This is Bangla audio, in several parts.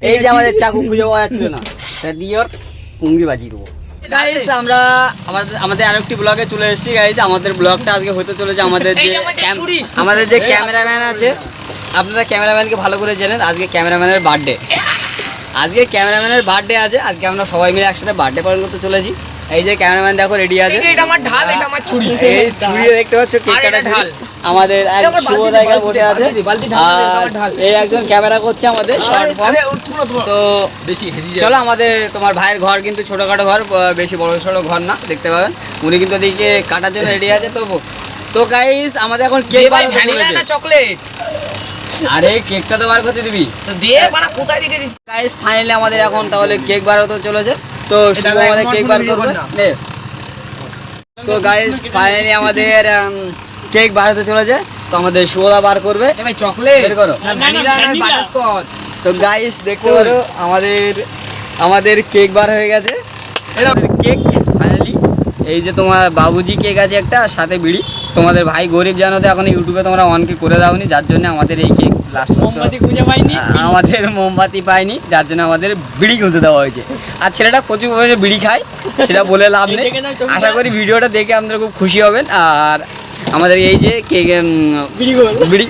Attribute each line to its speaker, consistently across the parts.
Speaker 1: এই যে আমাদের চাকু খুঁজে পাওয়া যাচ্ছিল না, সেটা দিয়ে ওর পুঙ্গি বাজিয়ে দেবো। গাইস আমরা আমাদের আরেকটি ব্লগে চলে এসেছি। গাইস আমাদের ব্লগটা আজকে হতে চলেছে আমাদের যে ক্যামেরাম্যান আছে, আপনারা ক্যামেরাম্যানকে ভালো করে জানেন। আজকে ক্যামেরাম্যানের বার্থডে, আজকে ক্যামেরাম্যানের বার্থডে আছে। আজকে আমরা সবাই মিলে একসাথে বার্থডে পালন করতে চলেছি। এই যে ক্যামেরাম্যান দেখো রেডি আছে।
Speaker 2: এটা আমার ঢাল, এটা আমার ছুরি।
Speaker 1: এই ছুরি দেখতে পাচ্ছ, কেক কাটা ঢাল। আমাদের এক শুভ জায়গা বসে আছে, এই একজন ক্যামেরা করছে আমাদের শর্ট ফর্ম। তো চলো, আমাদের তোমার ভাইয়ের ঘর কিন্তু ছোটখাটো ঘর, বেশি বড় সড়ো ঘর না, দেখতে পাবেন। উনি কিন্তু ওদিকে কাটার জন্য রেডি আছে। তো গাইস আমাদের এখন কেক বানাতে চলেছে।
Speaker 2: না চকলেট,
Speaker 1: আরে কেকটা তো বার করতে দিবি
Speaker 2: তো দে মানে কোথায় রেখে দিস।
Speaker 1: গাইস ফাইনালি আমাদের এখন তাহলে কেক বার হতে চলেছে। তো শুভ আমাদের কেক বার করবে। তো গাইস ফাইনালি আমাদের কেক বার হতে চলেছে। তো আমাদের শুভদা বার করবে।
Speaker 2: ভাই চকলেট
Speaker 1: বের করো।
Speaker 2: ভ্যানিলা না বাটারস্কচ।
Speaker 1: তো গাইস দেখতে পারো আমাদের কেক বার হয়ে গেছে। কেক ফাইনালি এই যে তোমার বাবুজি কেক আছে একটা, সাথে বিড়ি। তোমাদের ভাই গরিব জানো তো, এখন ইউটিউবে তোমরা অনকে করে দাওনি, যার জন্য আমাদের এই কেক লাস্ট আমাদের মোমবাতি পাইনি, যার জন্য আমাদের বিড়ি খুঁজে দেওয়া হয়েছে। আর ছেলেটা প্রচুর পরিমাণে বিড়ি খায়, সেটা বলে লাভ নেই। আশা করি ভিডিওটা দেখে আপনারা খুব খুশি হবেন। আর আমাদের এই যে কেক বিড়ি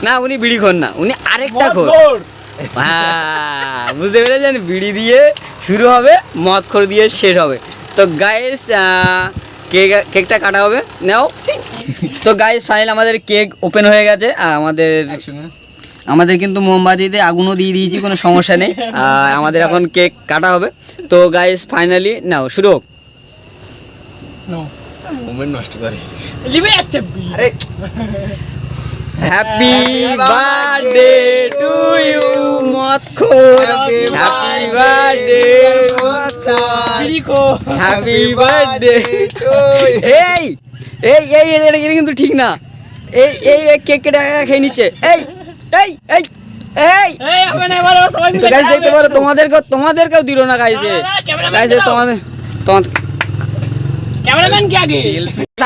Speaker 1: না, উনি বিড়ি খোর না, উনি আরেকটা খোর। হ্যাঁ বুঝতে পেরেছেন, বিড়ি দিয়ে শুরু হবে, মদ খোর দিয়ে শেষ হবে। তো গাইস কেকটা কাটা হবে, নাও। তো গাইস ফাইনাল আমাদের কেক ওপেন হয়ে গেছে। আমাদের কিন্তু মোমবাতিতে আগুনও দিয়ে দিয়েছি, কোনো সমস্যা নেই। আমাদের এখন কেক কাটা হবে। তো গাইস ফাইনালি নাও, শুরু হোক। হ্যাপি বার্থডে টু ইউ মস্কোর, হ্যাপি বার্থডে মস্কোর, হ্যাপি বার্থডে। এই এই এই এটা কিন্তু ঠিক না। এই এই কেক কেটে খেয়ে নিচ্ছে। এই এই এই এই তো গাইস দেখতে পারো, তোমাদেরকেও দিল না গাইছে। গাইছে তোমাদের
Speaker 2: ক্যামেরাম্যান কে আগে।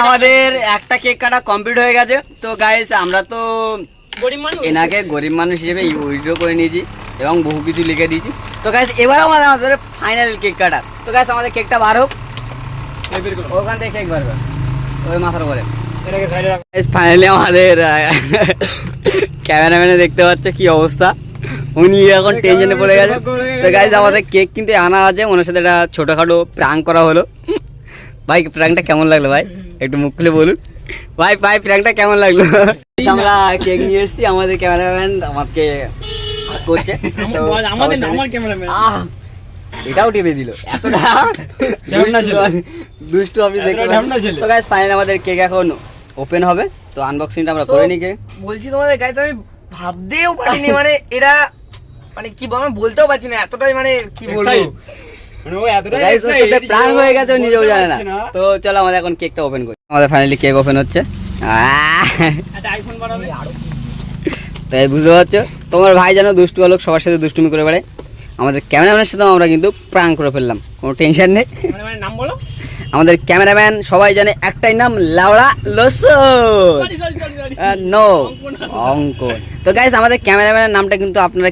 Speaker 1: আমাদের একটা কেক কাটা কমপ্লিট হয়ে গেছে। তো গাইস আমরা তো এনাকে গরিব মানুষ হিসেবে উইড্রো করে নিয়েছি এবং বহু কিছু লিখে দিয়েছি। তো গাইস এবার আমাদের ফাইনাল কেক কাটা। তো গাইস আমাদের কেকটা বার হোক, ওখান থেকে কেক বার হবে ওই মাথার উপরে। ফাইনালি আমাদের ক্যামেরাম্যানে দেখতে পাচ্ছ কি অবস্থা, উনি এখন টেনশনে পড়ে গেছে। তো গাইস আমাদের কেক কিন্তু আনা আছে, ওনার সাথে একটা ছোটোখাটো প্র্যাঙ্ক করা হলো। ভাই প্র্যাঙ্কটা কেমন লাগলো ভাই, একটু মুখ খুলে বলুন ভাই। প্র্যাঙ্কটা কেমন লাগলো? আমরা কেক নিয়ে এসেছি, আমাদের ক্যামেরাম্যান আমাকে করছে। এটাও টিপে দিল, এতটা দুষ্টু আপনি দেখতে। তো গাইস ফাইনালি আমাদের কেক এখন ওপেন হবে। তো আনবক্সিংটা আমরা করে নিই।
Speaker 2: বলছি তোমাদের গাইস, আমি ভাবতেও পারিনি, মানে এরা মানে কি বলতেও পারছি না, এতটাই মানে কি বলবো,
Speaker 1: প্রাণ হয়ে গেছে, নিজেও জানে না। তো চলো আমাদের এখন কেকটা ওপেন করি। আমাদের ফাইনালি কেক ওপেন হচ্ছে। তাই বুঝতে পারছো, তোমার ভাই যেন দুষ্টু লোক, সবার সাথে দুষ্টুমি করে বেড়ায়। আমাদের ক্যামেরাম্যানের সাথে আমরা কিন্তু প্রাঙ্ক করে ফেললাম, কোনো টেনশন নেই।
Speaker 2: নাম বলো।
Speaker 1: আমাদের ক্যামেরাম্যান সবাই জানে একটাই নাম, লাউড়া নো অঙ্কন। তো গাইস আমাদের ক্যামেরাম্যানের নামটা কিন্তু আপনারা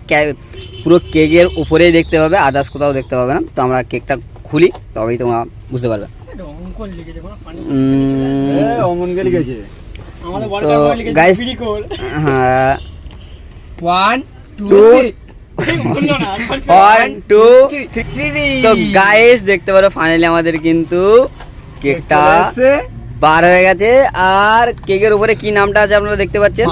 Speaker 1: পুরো কেকের উপরেই দেখতে পাবে, আদার্স কোথাও দেখতে পাবে না। তো আমরা কেকটা খুলি, তবেই তোমরা বুঝতে পারবে। তো গাইস হ্যাঁ 1 2 3। তো গাইস দেখতে পারো ফাইনালি আমাদের কিন্তু কেকটা বার হয়ে গেছে। আর কেকের উপরে কি নামটা আছে আপনারা দেখতে পাচ্ছেন,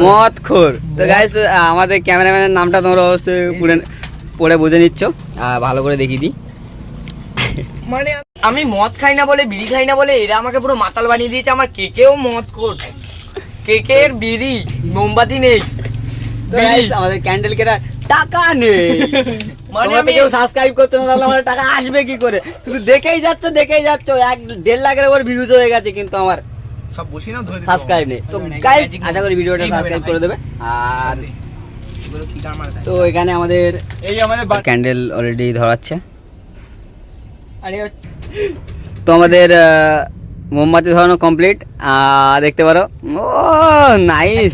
Speaker 1: মদখোর। তো গাইস আমাদের ক্যামেরাম্যানের নামটা তোমরা অবশ্যই পড়ে বুঝে নিচ্ছ। ভালো করে দেখিয়ে দিই,
Speaker 2: মানে আমি মদ খাই না বলে, বিড়ি খাই না বলে এরা আমাকে পুরো মাতাল বানিয়ে দিয়েছে। আমার কেকেও মদখোর, কেকের বিড়ি, মোমবাতি নেই,
Speaker 1: আমাদের ক্যান্ডেল কেনার টাকা নেই। মানে আমি কেউ সাবস্ক্রাইব করতে না, তাহলে আমার টাকা আসবে কি করে? শুধু দেখেই যাচ্ছ 1.5 লাখের উপর ভিউজ হয়ে গেছে, কিন্তু আমার সব বসি না ধরে সাবস্ক্রাইব নেই। তো গাইস আশা করি ভিডিওটা সাবস্ক্রাইব করে দেবে। আর তো এখানে আমাদের ক্যান্ডেল অলরেডি ধরাচ্ছে। তো আমাদের মোমবাতি ধরানো কমপ্লিট, দেখতে পারো। ও নাইস,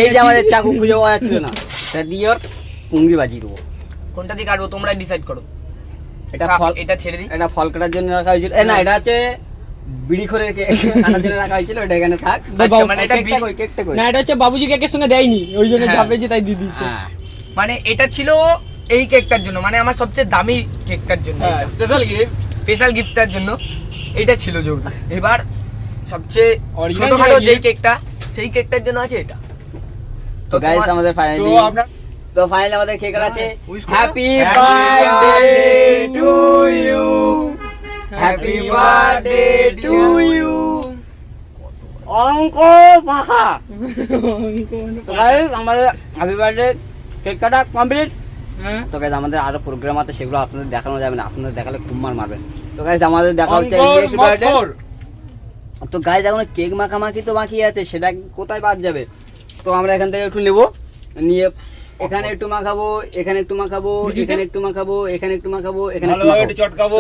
Speaker 1: এই যে আমাদের চাকু খুঁজে পাওয়া যাচ্ছিল না, এটা দিয়ে ওর পুঙ্গি বাজিয়ে দেবো।
Speaker 2: কোনটা দিয়ে কাটবো তোমরা ডিসাইড করো।
Speaker 1: এটা
Speaker 2: থাক,
Speaker 1: ফল,
Speaker 2: এটা ছেড়ে দিই।
Speaker 1: এটা ফল কাটার জন্য রাখা হয়েছিল। না, এটা হচ্ছে বিড়ি করে কাটার জন্য রাখা হয়েছিল, এটা এখানে থাক।
Speaker 2: আচ্ছা, মানে এটা
Speaker 1: কেকটা কই, কেকটা কই?
Speaker 3: না এটা হচ্ছে বাবুজি কেকের সঙ্গে দেয়নি, ওই জন্য
Speaker 2: হ্যাঁ।
Speaker 3: চাপে যে তাই দিয়ে দিচ্ছে।
Speaker 1: হ্যাঁ,
Speaker 2: মানে এটা ছিল এই কেকটার জন্য, মানে আমার সবচেয়ে দামি কেকটার জন্য,
Speaker 1: স্পেশাল গিফট।
Speaker 2: স্পেশাল গিফটটার জন্য এটা ছিল জরুরি। এবার সবচেয়ে
Speaker 3: Original
Speaker 2: ছোটখাটো
Speaker 3: যে
Speaker 2: যে কেকটা, সেই কেকটার জন্য আছে এটা।
Speaker 1: তো গাইস
Speaker 2: তোমার-
Speaker 1: আমাদের ফাইনালি, তো ফাইনালি আমাদের কেক আছে।
Speaker 2: Wish করো।
Speaker 1: Happy
Speaker 2: Happy
Speaker 1: birthday to you, happy birthday to you অঙ্ক পাখা। তো গাইস আমাদের হ্যাপি বার্থডে কেক কাটা কমপ্লিট।
Speaker 3: হ্যাঁ
Speaker 1: তো গাইস আমাদের আরো প্রোগ্রাম আছে, সেগুলো আপনাদের দেখানো যাবে না, আপনাদের দেখালে খুব মার মারবেন। তো গাইস আমাদের দেখা হচ্ছে নেক্সট বার্থডে। তো গাইস এখন কেক মাখামাখি তো বাকি আছে, সেটা কোথায় বাদ যাবে? তো আমরা এখান থেকে একটু নেব, নিয়ে এখানে একটু মাখাবো, এখানে একটু মাখাবো, এখানে একটু মাখাবো, এখানে একটু মাখাবো, এখানে একটু মাখাবো।